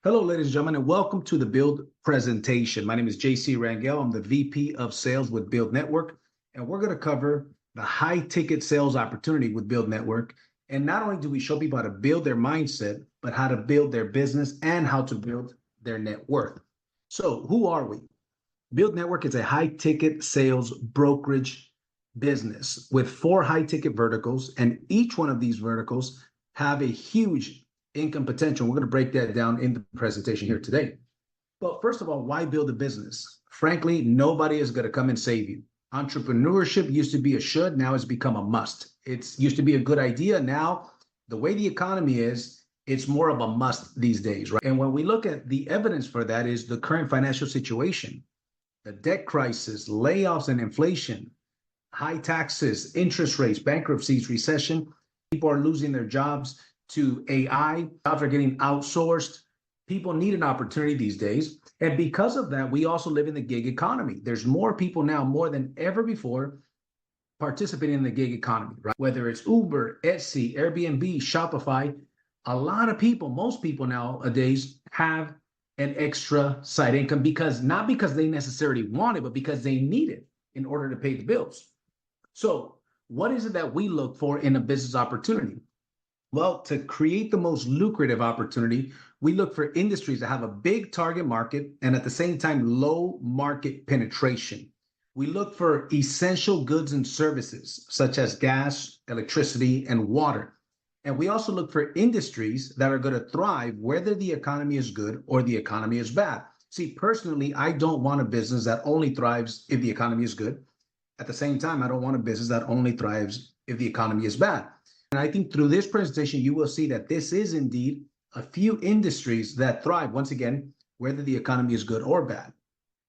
Hello, ladies and gentlemen, and welcome to the BYLD presentation. My name is JC Rangel. I'm the VP of Sales with BYLD Network, and we're going to cover the high-ticket sales opportunity with BYLD Network. And not only do we show people how to build their mindset, but how to build their business and how to build their net worth. So who are we? BYLD Network is a high-ticket sales brokerage business with 4 high-ticket verticals, and each one of these verticals have a huge income potential. We're going to break that down in the presentation here today. But first of all, why build a business? Frankly, nobody is going to come and save you. Entrepreneurship used to be a should, now it's become a must. It used to be a good idea. Now, the way the economy is, it's more of a must these days, right? And when we look at the evidence for that is the current financial situation, the debt crisis, layoffs and inflation, high taxes, interest rates, bankruptcies, recession. People are losing their jobs to AI, jobs are getting outsourced. People need an opportunity these days. And because of that, we also live in the gig economy. There's more people now, more than ever before, participating in the gig economy, right? Whether it's Uber, Etsy, Airbnb, Shopify, a lot of people, most people nowadays have an extra side income not because they necessarily want it, but because they need it in order to pay the bills. So what is it that we look for in a business opportunity? Well, to create the most lucrative opportunity, we look for industries that have a big target market and at the same time, low market penetration. We look for essential goods and services such as gas, electricity, and water. And we also look for industries that are going to thrive whether the economy is good or the economy is bad. See, personally, I don't want a business that only thrives if the economy is good. At the same time, I don't want a business that only thrives if the economy is bad. And I think through this presentation, you will see that this is indeed a few industries that thrive, once again, whether the economy is good or bad.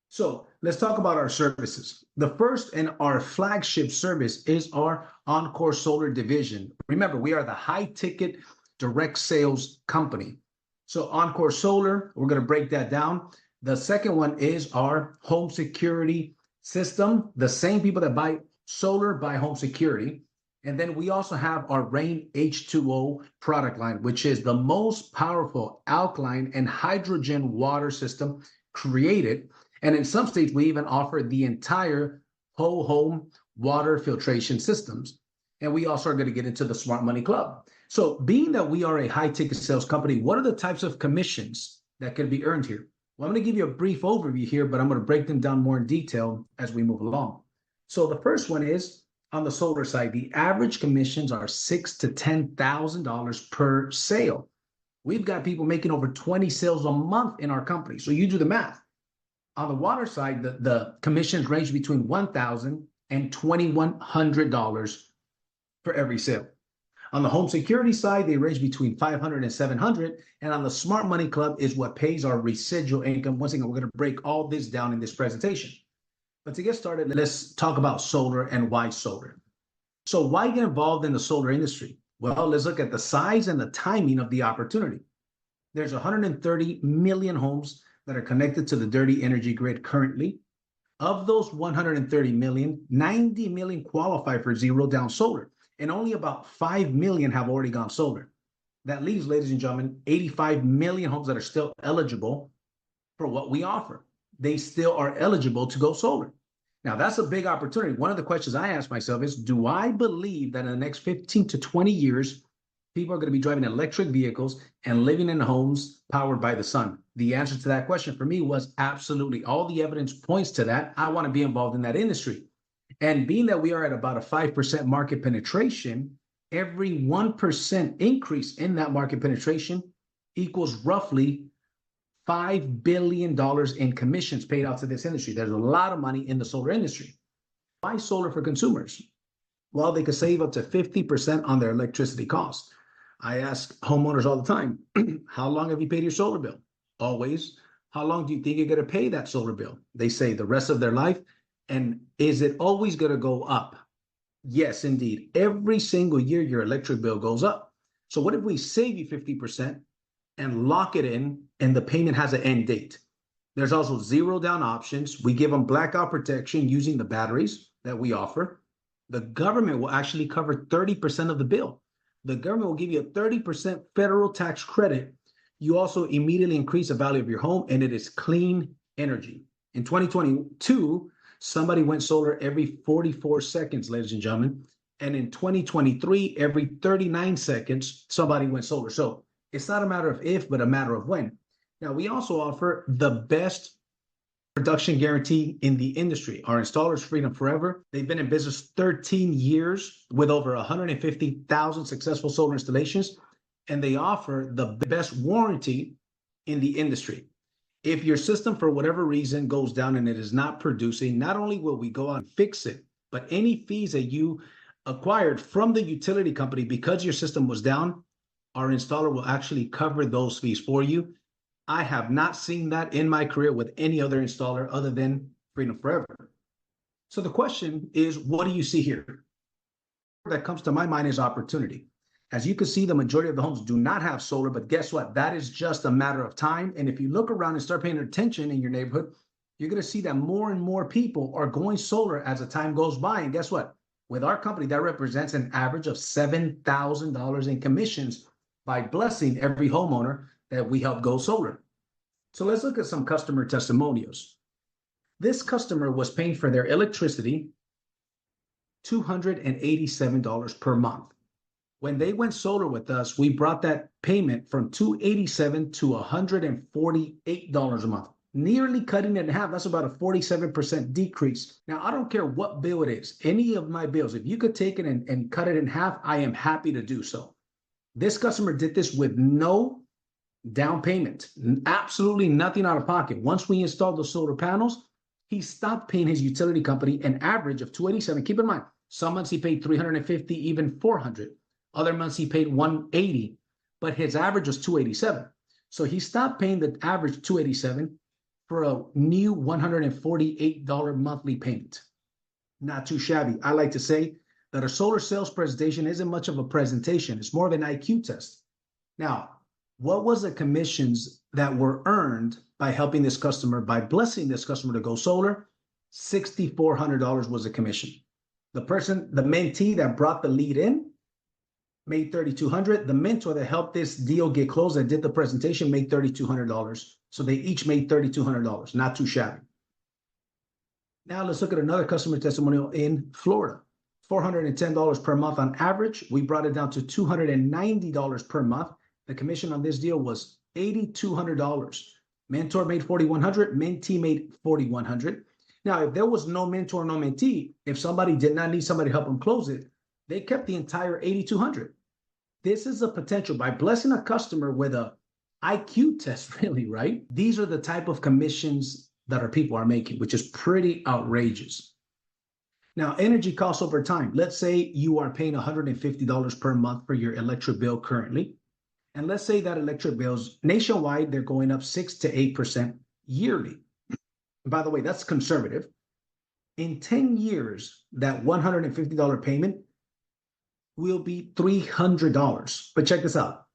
So let's talk about our services. The first and our flagship service is our Oncore Solar division. Remember, we are the high-ticket direct sales company. So Oncore Solar, we're going to break that down. The second one is our home security system. The same people that buy solar buy home security. And then we also have our Rain H2O product line, which is the most powerful alkaline and hydrogen water system created. And in some states, we even offer the entire whole home water filtration systems. And we also are going to get into the Smart Money Club. So being that we are a high ticket sales company, what are the types of commissions that can be earned here? Well, I'm going to give you a brief overview here, but I'm going to break them down more in detail as we move along. So the first one is, on the solar side, the average commissions are $6,000 to $10,000 per sale. We've got people making over 20 sales a month in our company. So you do the math. On the water side, the commissions range between $1,000 and $2,100 for every sale. On the home security side, they range between $500 and $700. And on the Smart Money Club is what pays our residual income. Once again, we're going to break all this down in this presentation. But to get started, let's talk about solar and why solar. So why get involved in the solar industry? Well, let's look at the size and the timing of the opportunity. There's 130 million homes that are connected to the dirty energy grid currently. Of those 130 million, 90 million qualify for zero down solar, and only about 5 million have already gone solar. That leaves, ladies and gentlemen, 85 million homes that are still eligible for what we offer. They still are eligible to go solar. Now, that's a big opportunity. One of the questions I ask myself is, do I believe that in the next 15 to 20 years, people are going to be driving electric vehicles and living in homes powered by the sun? The answer to that question for me was absolutely. All the evidence points to that. I want to be involved in that industry. And being that we are at about a 5% market penetration, every 1% increase in that market penetration equals roughly $5 billion in commissions paid out to this industry. There's a lot of money in the solar industry. Why solar for consumers? Well, they could save up to 50% on their electricity costs. I ask homeowners all the time, how long have you paid your solar bill? Always. How long do you think you're going to pay that solar bill? They say the rest of their life. And is it always going to go up? Yes, indeed. Every single year, your electric bill goes up. So what if we save you 50% and lock it in, and the payment has an end date? There's also zero down options. We give them blackout protection using the batteries that we offer. The government will actually cover 30% of the bill. The government will give you a 30% federal tax credit You also immediately increase the value of your home, and it is clean energy. In 2022, somebody went solar every 44 seconds, ladies and gentlemen. And in 2023, every 39 seconds, somebody went solar. So it's not a matter of if, but a matter of when. Now, we also offer the best production guarantee in the industry. Our installers, Freedom Forever, they've been in business 13 years with over 150,000 successful solar installations, and they offer the best warranty in the industry. If your system, for whatever reason, goes down and it is not producing, not only will we go out and fix it, but any fees that you acquired from the utility company because your system was down, our installer will actually cover those fees for you. I have not seen that in my career with any other installer other than Freedom Forever. So the question is, what do you see here? That comes to my mind is opportunity. As you can see, the majority of the homes do not have solar, but guess what? That is just a matter of time. And if you look around and start paying attention in your neighborhood, you're going to see that more and more people are going solar as the time goes by. And guess what? With our company, that represents an average of $7,000 in commissions by blessing every homeowner that we help go solar. So let's look at some customer testimonials. This customer was paying for their electricity $287 per month. When they went solar with us, we brought that payment from $287 to $148 a month, nearly cutting it in half. That's about a 47% decrease. Now, I don't care what bill it is, any of my bills, if you could take it and cut it in half, I am happy to do so. This customer did this with no down payment, absolutely nothing out of pocket. Once we installed the solar panels, he stopped paying his utility company an average of $287. Keep in mind, some months he paid $350, even $400. Other months he paid $180, but his average was $287. So he stopped paying the average $287 for a new $148 monthly payment. Not too shabby. I like to say that a solar sales presentation isn't much of a presentation. It's more of an IQ test. Now, what was the commissions that were earned by helping this customer, by blessing this customer to go solar? $6,400 was the commission. The person, the mentee that brought the lead in, made $3,200. The mentor that helped this deal get closed and did the presentation made $3,200. So they each made $3,200. Not too shabby. Now let's look at another customer testimonial in Florida. $410 per month on average. We brought it down to $290 per month. The commission on this deal was $8,200. Mentor made $4,100. Mentee made $4,100. Now, if there was no mentor, no mentee, if somebody did not need somebody to help them close it, they kept the entire $8,200. This is a potential by blessing a customer with a IQ test, really, right? These are the type of commissions that our people are making, which is pretty outrageous. Now, energy costs over time. Let's say you are paying $150 per month for your electric bill currently. And let's say that electric bills nationwide, they're going up 6 to 8% yearly. And by the way, that's conservative. In 10 years, that $150 payment will be $300. But check this out.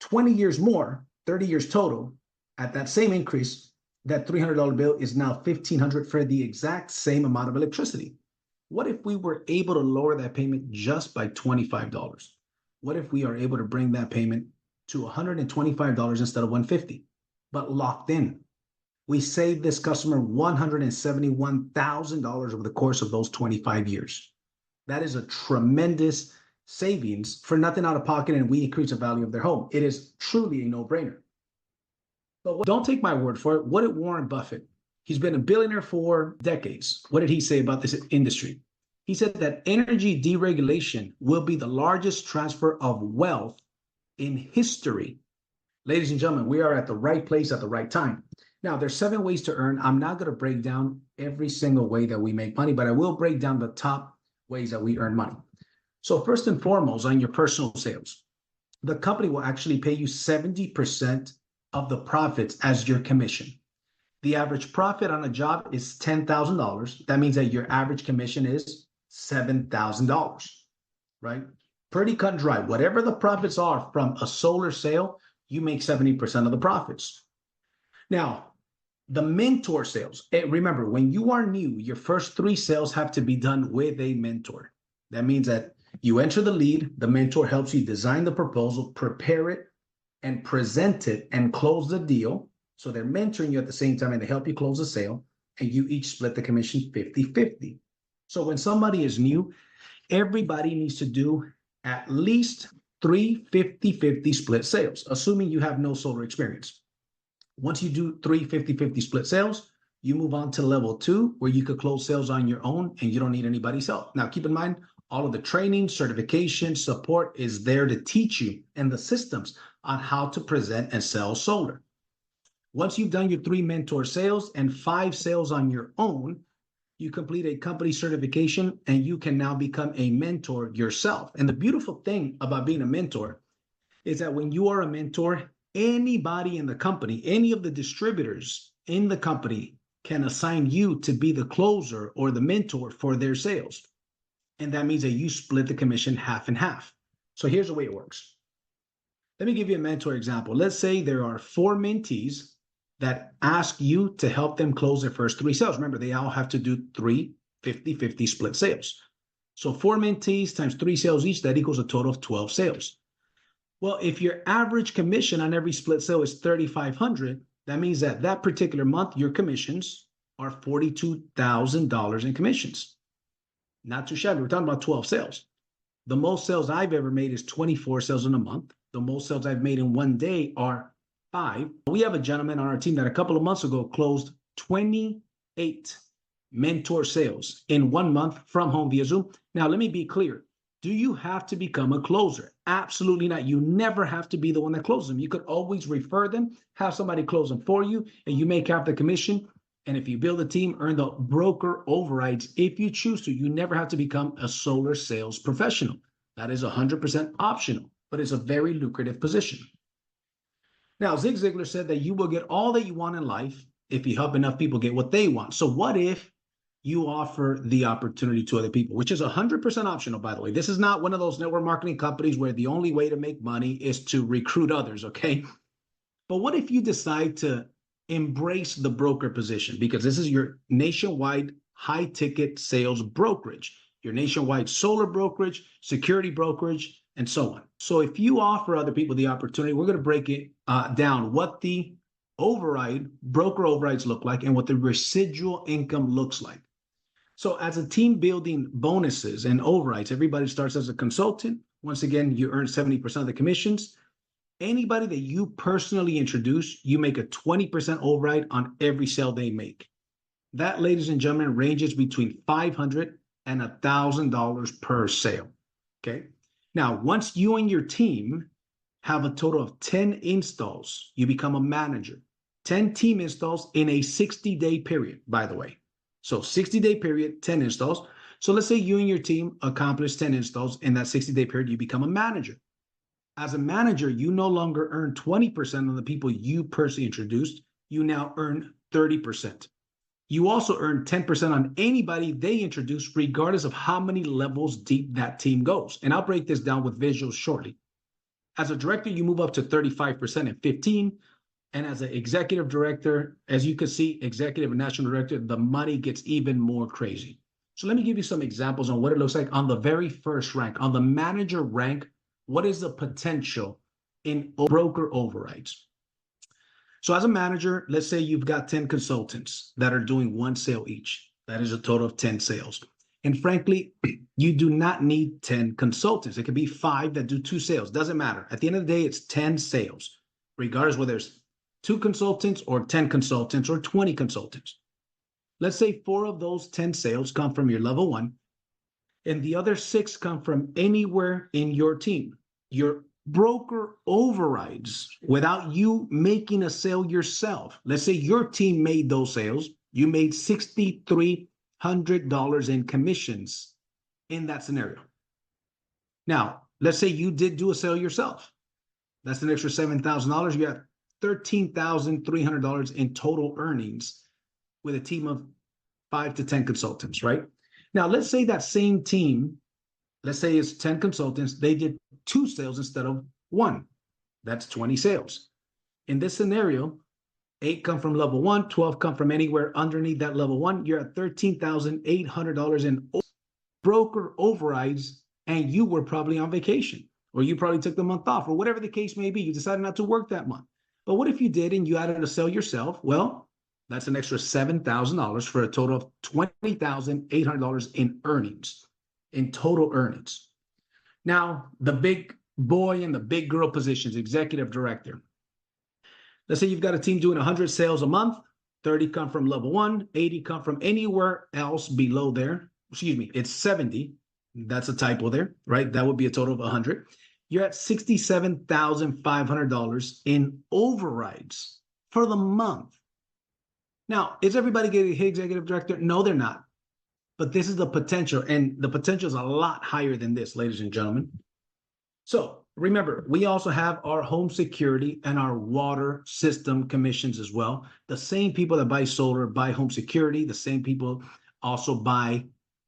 20 years more, 30 years total, at that same increase, that $300 bill is now $1,500 for the exact same amount of electricity. What if we were able to lower that payment just by $25? What if we are able to bring that payment to $125 instead of $150, but locked in? We saved this customer $171,000 over the course of those 25 years. That is a tremendous savings for nothing out of pocket, and we increase the value of their home. It is truly a no-brainer. But don't take my word for it. What did Warren Buffett? He's been a billionaire for decades. What did he say about this industry? He said that energy deregulation will be the largest transfer of wealth in history. Ladies and gentlemen, we are at the right place at the right time. Now, there's 7 ways to earn. I'm not going to break down every single way that we make money, but I will break down the top ways that we earn money. So first and foremost, on your personal sales, the company will actually pay you 70% of the profits as your commission. The average profit on a job is $10,000. That means that your average commission is $7,000, right? Pretty cut and dry. Whatever the profits are from a solar sale, you make 70% of the profits. Now, the mentor sales, remember, when you are new, your first 3 sales have to be done with a mentor. That means that you enter the lead, the mentor helps you design the proposal, prepare it, and present it and close the deal. So they're mentoring you at the same time and they help you close the sale, and you each split the commission 50-50. So when somebody is new, everybody needs to do at least 3 50-50 split sales, assuming you have no solar experience. Once you do 3 50-50 split sales, you move on to level 2, where you could close sales on your own and you don't need anybody's help. Now, keep in mind, all of the training, certification, support is there to teach you, and the systems on how to present and sell solar. Once you've done your 3 mentor sales and 5 sales on your own, you complete a company certification and you can now become a mentor yourself. And the beautiful thing about being a mentor is that when you are a mentor, anybody in the company, any of the distributors in the company can assign you to be the closer or the mentor for their sales. And that means that you split the commission half and half. So here's the way it works. Let me give you a mentor example. Let's say there are 4 mentees that ask you to help them close their first 3 sales. Remember, they all have to do 3 50-50 split sales. So 4 mentees times 3 sales each, that equals a total of 12 sales. Well, if your average commission on every split sale is $3,500, that means that that particular month, your commissions are $42,000 in commissions. Not too shabby. We're talking about 12 sales. The most sales I've ever made is 24 sales in a month. The most sales I've made in one day are 5. We have a gentleman on our team that a couple of months ago closed 28 mentor sales in 1 month from home via Zoom. Now, let me be clear. Do you have to become a closer? Absolutely not. You never have to be the one that closes them. You could always refer them, have somebody close them for you, and you make half the commission. And if you build a team, earn the broker overrides if you choose to. You never have to become a solar sales professional. That is 100% optional, but it's a very lucrative position. Now, Zig Ziglar said that you will get all that you want in life if you help enough people get what they want. So what if you offer the opportunity to other people, which is 100% optional, by the way? This is not one of those network marketing companies where the only way to make money is to recruit others, okay? But what if you decide to embrace the broker position? Because this is your nationwide high-ticket sales brokerage, your nationwide solar brokerage, security brokerage, and so on. So if you offer other people the opportunity, we're going to break it down, what the broker overrides look like and what the residual income looks like. So as a team building bonuses and overrides, everybody starts as a consultant. Once again, you earn 70% of the commissions. Anybody that you personally introduce, you make a 20% override on every sale they make. That, ladies and gentlemen, ranges between $500 and $1,000 per sale. Okay. Now, once you and your team have a total of 10 installs, you become a manager. 10 team installs in a 60-day period, by the way. So 60-day period, 10 installs. So let's say you and your team accomplish 10 installs in that 60-day period, you become a manager. As a manager, you no longer earn 20% on the people you personally introduced. You now earn 30%. You also earn 10% on anybody they introduce, regardless of how many levels deep that team goes. And I'll break this down with visuals shortly. As a director, you move up to 35% and 15%. And as an executive director, as you can see, executive and national director, the money gets even more crazy. So let me give you some examples on what it looks like on the very first rank. On the manager rank, what is the potential in broker overrides? So as a manager, let's say you've got 10 consultants that are doing 1 sale each. That is a total of 10 sales. And frankly, you do not need 10 consultants. It could be 5 that do 2 sales. Doesn't matter. At the end of the day, it's 10 sales, regardless whether it's 2 consultants or 10 consultants or 20 consultants. Let's say 4 of those 10 sales come from your level 1, and the other 6 come from anywhere in your team. Your broker overrides without you making a sale yourself. Let's say your team made those sales. You made $6,300 in commissions in that scenario. Now, let's say you did do a sale yourself. That's an extra $7,000. You have $13,300 in total earnings with a team of 5 to 10 consultants, right? Now, let's say that same team, let's say it's 10 consultants, they did 2 sales instead of 1. That's 20 sales. In this scenario, 8 come from level 1, 12 come from anywhere underneath that level 1. You're at $13,800 in broker overrides, and you were probably on vacation. or you probably took the month off, or whatever the case may be. You decided not to work that month. But what if you did and you added a sale yourself? Well, that's an extra $7,000 for a total of $20,800 in earnings, in total earnings. Now, the big boy and the big girl positions, executive director. Let's say you've got a team doing 100 sales a month, 30 come from level 1, 80 come from anywhere else below there. Excuse me, it's 70. That's a typo there, right? That would be a total of 100. You're at $67,500 in overrides for the month. Now, is everybody getting hit executive director? No, they're not. But this is the potential, and the potential is a lot higher than this, ladies and gentlemen. So remember, we also have our home security and our water system commissions as well. The same people that buy solar buy home security. The same people also buy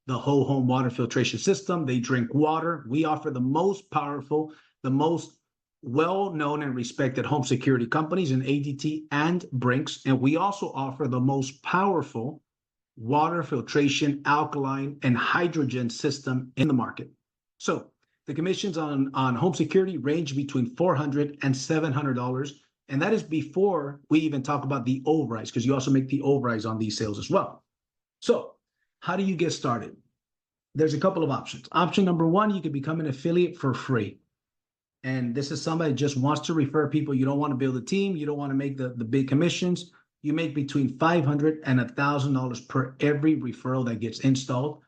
the whole home water filtration system. They drink water. We offer the most powerful, the most well-known and respected home security companies in ADT and Brinks. And we also offer the most powerful water filtration, alkaline, and hydrogen system in the market. So the commissions on home security range between $400 and $700. And that is before we even talk about the overrides, because you also make the overrides on these sales as well. So how do you get started? There's a couple of options. Option number one, you can become an affiliate for free. And this is somebody that just wants to refer people. You don't want to build a team. You don't want to make the big commissions. You make between $500 and $1,000 per every referral that gets installed.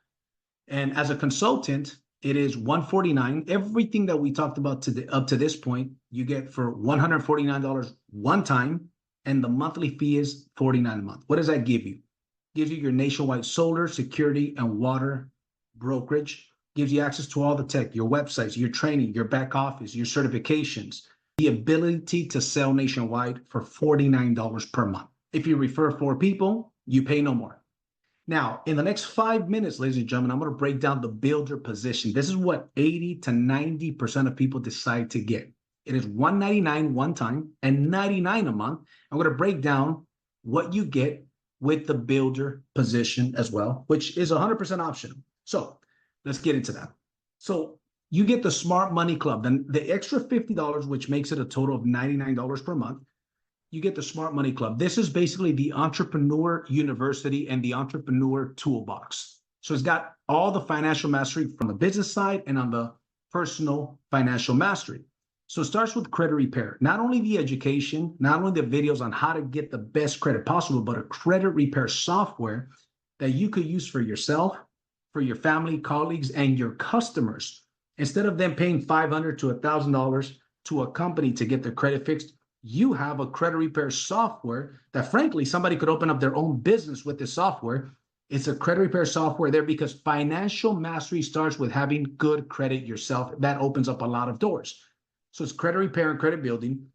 And as a consultant, it is $149. Everything that we talked about up to this point, you get for $149 one time, and the monthly fee is $49 a month. What does that give you? Gives you your nationwide solar, security, and water brokerage. Gives you access to all the tech, your websites, your training, your back office, your certifications, the ability to sell nationwide for $49 per month. If you refer 4 people, you pay no more. Now, in the next 5 minutes, ladies and gentlemen, I'm going to break down the builder position. This is what 80 to 90% of people decide to get. It is $199 one time and $99 a month. I'm going to break down what you get with the builder position as well, which is 100% optional. So let's get into that. So you get the Smart Money Club, then the extra $50, which makes it a total of $99 per month. You get the Smart Money Club. This is basically the Entrepreneur University and the Entrepreneur Toolbox. So it's got all the financial mastery from the business side and on the personal financial mastery. So it starts with credit repair. Not only the education, not only the videos on how to get the best credit possible, but a credit repair software that you could use for yourself, for your family, colleagues, and your customers. Instead of them paying $500 to $1,000 to a company to get their credit fixed, you have a credit repair software that, frankly, somebody could open up their own business with this software. It's a credit repair software there because financial mastery starts with having good credit yourself. That opens up a lot of doors. So it's credit repair and credit building.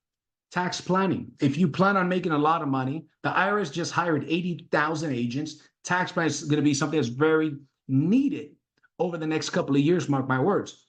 Tax planning. If you plan on making a lot of money, the IRS just hired 80,000 agents. Tax planning is going to be something that's very needed over the next couple of years, mark my words.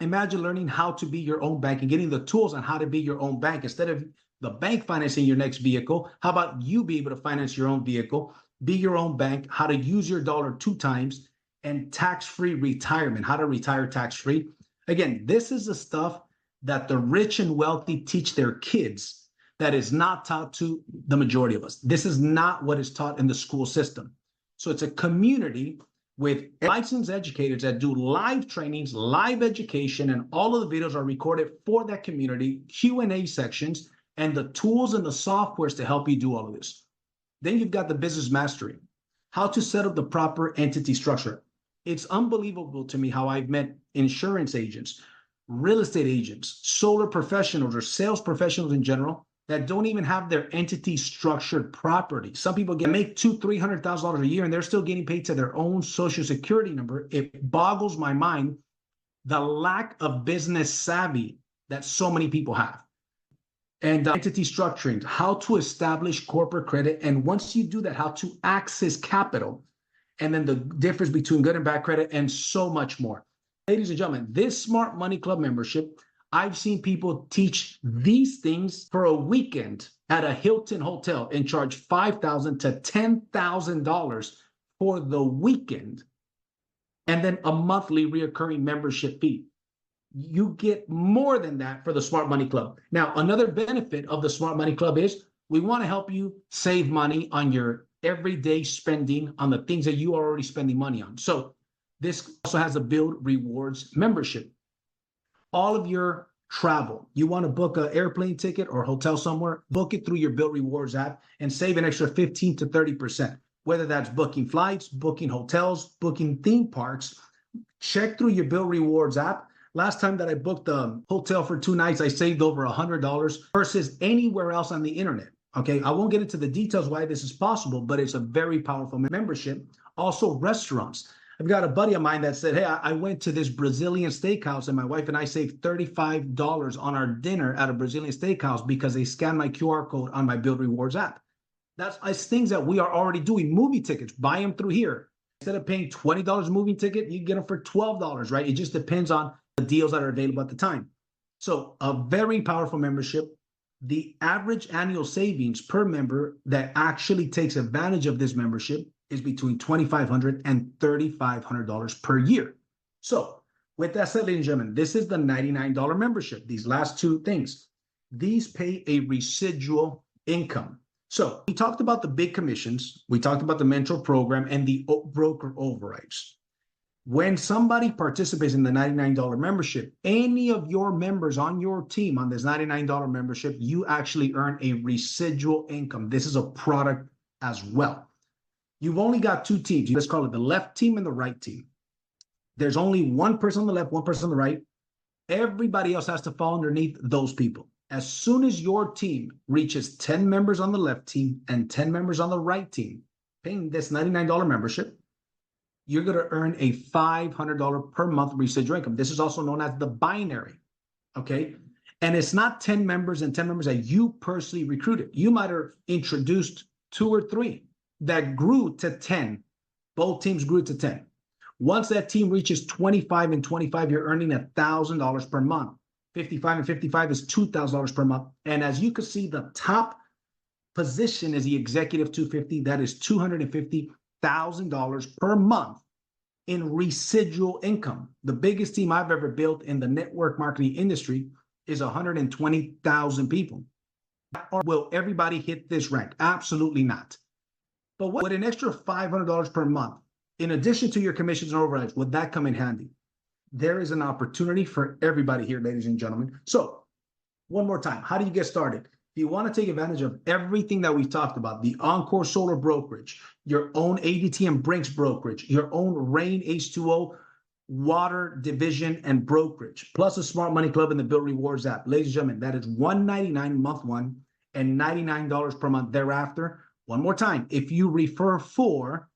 Imagine learning how to be your own bank and getting the tools on how to be your own bank. Instead of the bank financing your next vehicle, how about you be able to finance your own vehicle, be your own bank, how to use your dollar 2 times, and tax-free retirement, how to retire tax-free. Again, this is the stuff that the rich and wealthy teach their kids that is not taught to the majority of us. This is not what is taught in the school system. So it's a community with licensed educators that do live trainings, live education, and all of the videos are recorded for that community, Q&A sections, and the tools and the softwares to help you do all of this. Then you've got the business mastery, how to set up the proper entity structure. It's unbelievable to me how I've met insurance agents, real estate agents, solar professionals, or sales professionals in general that don't even have their entity structured properly. Some people make $200,000-$300,000 a year and they're still getting paid to their own social security number. It boggles my mind the lack of business savvy that so many people have. And entity structuring, how to establish corporate credit, and once you do that, how to access capital, and then the difference between good and bad credit, and so much more. Ladies and gentlemen, this Smart Money Club membership, I've seen people teach these things for a weekend at a Hilton hotel and charge $5,000 to $10,000 for the weekend, and then a monthly reoccurring membership fee. You get more than that for the Smart Money Club. Now, another benefit of the Smart Money Club is we want to help you save money on your everyday spending on the things that you are already spending money on. So this also has a BYLD Rewards membership. All of your travel, you want to book an airplane ticket or hotel somewhere, book it through your BYLD Rewards app and save an extra 15 to 30%, whether that's booking flights, booking hotels, booking theme parks. Check through your BYLD Rewards app. Last time that I booked a hotel for 2 nights, I saved over $100 versus anywhere else on the internet. Okay, I won't get into the details why this is possible, but it's a very powerful membership. Also, restaurants. I've got a buddy of mine that said, hey, I went to this Brazilian steakhouse and my wife and I saved $35 on our dinner at a Brazilian steakhouse because they scanned my QR code on my BYLD Rewards app. That's things that we are already doing. Movie tickets, buy them through here. Instead of paying $20 movie ticket, you get them for $12, right? It just depends on the deals that are available at the time. So a very powerful membership. The average annual savings per member that actually takes advantage of this membership is between $2,500 and $3,500 per year. So with that said, ladies and gentlemen, this is the $99 membership. These last two things, these pay a residual income. So we talked about the big commissions, we talked about the mentor program and the broker overrides. When somebody participates in the $99 membership, any of your members on your team on this $99 membership, you actually earn a residual income. This is a product as well. You've only got two teams. Let's call it the left team and the right team. There's only one person on the left, one person on the right. Everybody else has to fall underneath those people. As soon as your team reaches 10 members on the left team and 10 members on the right team, paying this $99 membership, you're going to earn a $500 per month residual income. This is also known as the binary, okay? And it's not 10 members and 10 members that you personally recruited. You might have introduced 2 or 3 that grew to 10. Both teams grew to 10. Once that team reaches 25 and 25, you're earning $1,000 per month. 55 and 55 is $2,000 per month. And as you can see, the top position is the executive 250. That is $250,000 per month in residual income. The biggest team I've ever built in the network marketing industry is 120,000 people. Or will everybody hit this rank? Absolutely not. But what an extra $500 per month, in addition to your commissions and overrides, would that come in handy? There is an opportunity for everybody here, ladies and gentlemen. So one more time, how do you get started? If you want to take advantage of everything that we've talked about, the Oncore Solar brokerage, your own ADT and Brinks brokerage, your own Rain H2O water division and brokerage, plus a Smart Money Club and the BYLD Rewards app, ladies and gentlemen, that is $199 month one and $99 per month thereafter. One more time, if you refer 4,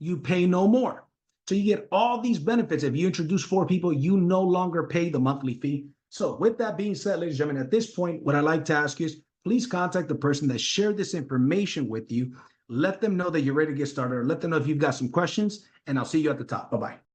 you pay no more. So you get all these benefits. If you introduce 4 people, you no longer pay the monthly fee. So with that being said, ladies and gentlemen, at this point, what I'd like to ask you is please contact the person that shared this information with you. Let them know that you're ready to get started, or let them know if you've got some questions, and I'll see you at the top. Bye-bye.